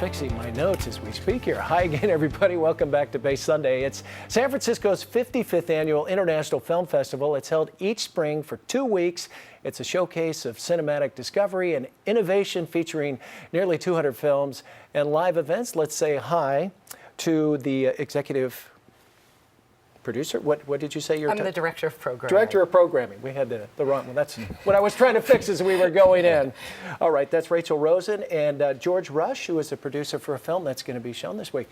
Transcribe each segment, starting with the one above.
fixing my notes as we speak here. Hi again, everybody. Welcome back to Bay Sunday. It's San Francisco's 55th annual International Film Festival. It's held each spring for 2 weeks. It's a showcase of cinematic discovery and innovation featuring nearly 200 films and live events. Let's say hi to the executive producer. What did you say? I'm the director of programming. Director of programming. We had the wrong one. That's what I was trying to fix as we were going in. All right, that's Rachel Rosen and George Rush, who is a producer for a film that's going to be shown this week.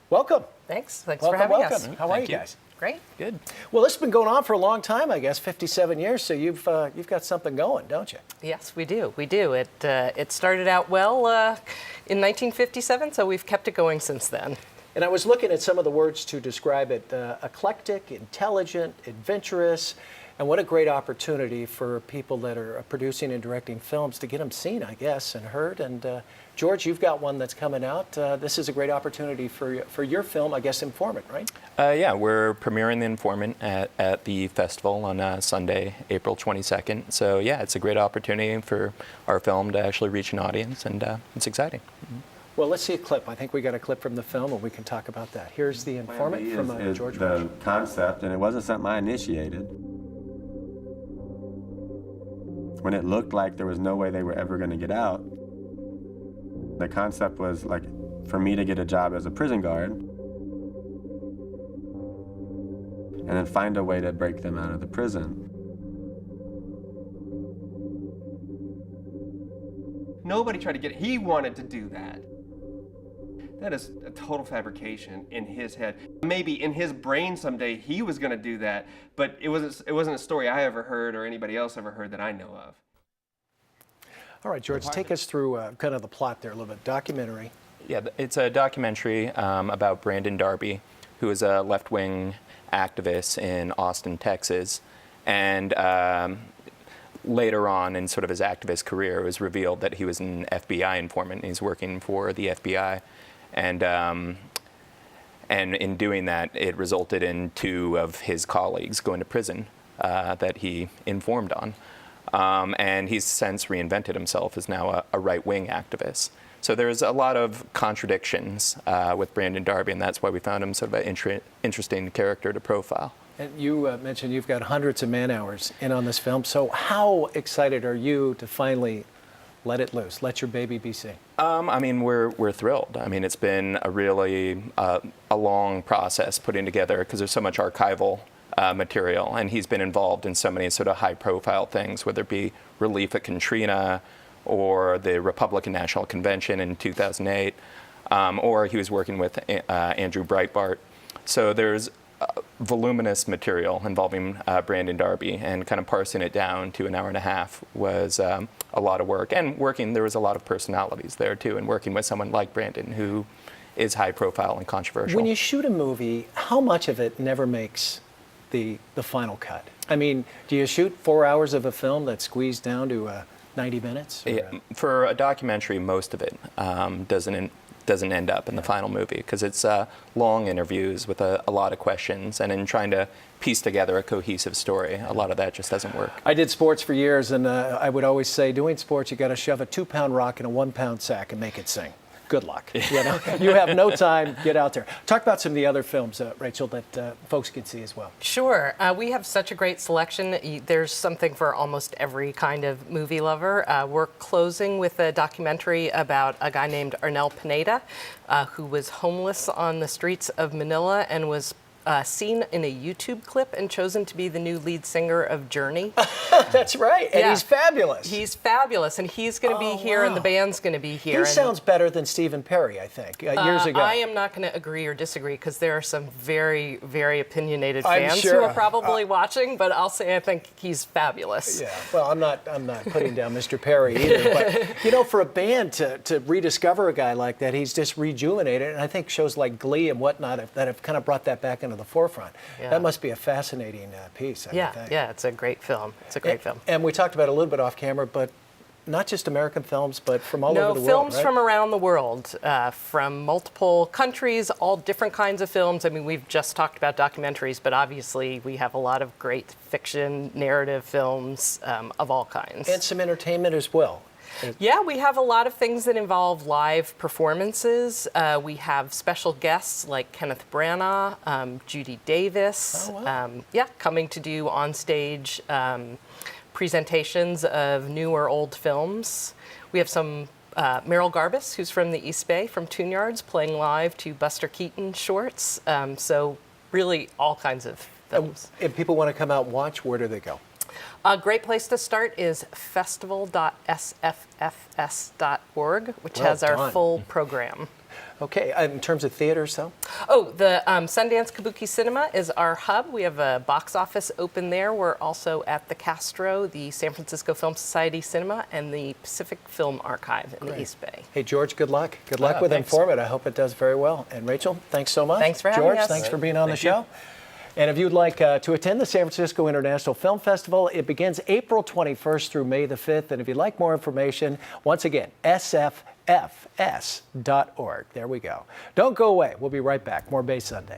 Welcome. Thanks for Welcome. having us. How are you guys? Great. Good. Well, this has been going on for a long time, I guess, 57 years. So you've got something going, don't you? Yes, we do. We do. It started out well in 1957, so we've kept it going since then. And I was looking at some of the words to describe it: eclectic, intelligent, adventurous, and what a great opportunity for people that are producing and directing films to get them seen, I guess, and heard. And George, you've got one that's coming out. This is a great opportunity for your film, I guess, Informant, right? Yeah, we're premiering The Informant at the festival on Sunday, April 22nd. So yeah, it's a great opportunity for our film to actually reach an audience, and it's exciting. Mm-hmm. Well, let's see a clip. I think we got a clip from the film, and we can talk about that. Here's The Informant from George Rush. The concept, and it wasn't something I initiated. When it looked like there was no way they were ever going to get out, the concept was like for me to get a job as a prison guard and then find a way to break them out of the prison. Nobody tried to get it. He wanted to do that. That is a total fabrication in his head. Maybe in his brain someday he was going to do that, but it wasn't a story I ever heard or anybody else ever heard that I know of. All right, George, take us through kind of the plot there a little bit. Documentary. Yeah, it's a documentary about Brandon Darby, who is a left-wing activist in Austin, Texas, and later on in sort of his activist career, it was revealed that he was an FBI informant. He's working for the FBI. And in doing that, it resulted in 2 of his colleagues going to prison that he informed on. And he's since reinvented himself as now a right-wing activist. So there's a lot of contradictions with Brandon Darby, and that's why we found him sort of an interesting character to profile. And you mentioned you've got hundreds of man-hours in on this film. So how excited are you to finally let it loose, let your baby be seen? I mean, we're thrilled. I mean, it's been a really a long process putting together because there's so much archival material, and he's been involved in so many sort of high-profile things, whether it be relief at Katrina or the Republican National Convention in 2008, or he was working with Andrew Breitbart. So there's voluminous material involving Brandon Darby, and kind of parsing it down to an hour and a half was a lot of work. And there was a lot of personalities there too, and working with someone like Brandon, who is high profile and controversial. When you shoot a movie, how much of it never makes the final cut? I mean, do you shoot 4 hours of a film that's squeezed down to 90 minutes? For a documentary, most of it doesn't end up in the final movie because it's long interviews with a lot of questions, and in trying to piece together a cohesive story, a lot of that just doesn't work. I did sports for years, and I would always say, doing sports, you got to shove a 2-pound rock in a 1-pound sack and make it sing. Good luck. You know, you have no time. Get out there. Talk about some of the other films, Rachel, that folks can see as well. Sure. We have such a great selection. There's something for almost every kind of movie lover. We're closing with a documentary about a guy named Arnel Pineda, who was homeless on the streets of Manila and was seen in a YouTube clip and chosen to be the new lead singer of Journey. That's right, and he's fabulous. He's fabulous, and he's going to be here, and the band's going to be here. He sounds better than Stephen Perry, I think, years ago. I am not going to agree or disagree, because there are some very, very opinionated fans who are probably watching, but I'll say I think he's fabulous. Yeah, well, I'm not putting down Mr. Perry either, but you know, for a band to rediscover a guy like that, he's just rejuvenated, and I think shows like Glee and whatnot that have kind of brought that back into the forefront. Yeah. That must be a fascinating piece, I would think. Yeah, it's a great film. It's a great film. And we talked about it a little bit off camera, but not just American films, but from all over the world, films right? from around the world, from multiple countries, all different kinds of films. I mean, we've just talked about documentaries, but obviously we have a lot of great fiction, narrative films of all kinds. And some entertainment as well. Yeah, we have a lot of things that involve live performances. We have special guests like Kenneth Branagh, Judy Davis, coming to do on-stage presentations of new or old films. We have some Meryl Garbus, who's from the East Bay, from Toon Yards, playing live to Buster Keaton shorts. So really all kinds of films. If people want to come out and watch, where do they go? A great place to start is festival.sffs.org, which has our full program. Okay, in terms of theaters, though? Oh, the Sundance Kabuki Cinema is our hub. We have a box office open there. We're also at the Castro, the San Francisco Film Society Cinema, and the Pacific Film Archive in the East Bay. Hey, George, good luck. Good luck with thanks. Informate. I hope it does very well. And Rachel, thanks so much. Thanks for having George, us. thanks for being on the Thank you. show. And if you'd like to attend the San Francisco International Film Festival, it begins April 21st through May the 5th. And if you'd like more information, once again, sffs.org. There we go. Don't go away. We'll be right back. More Bay Sunday.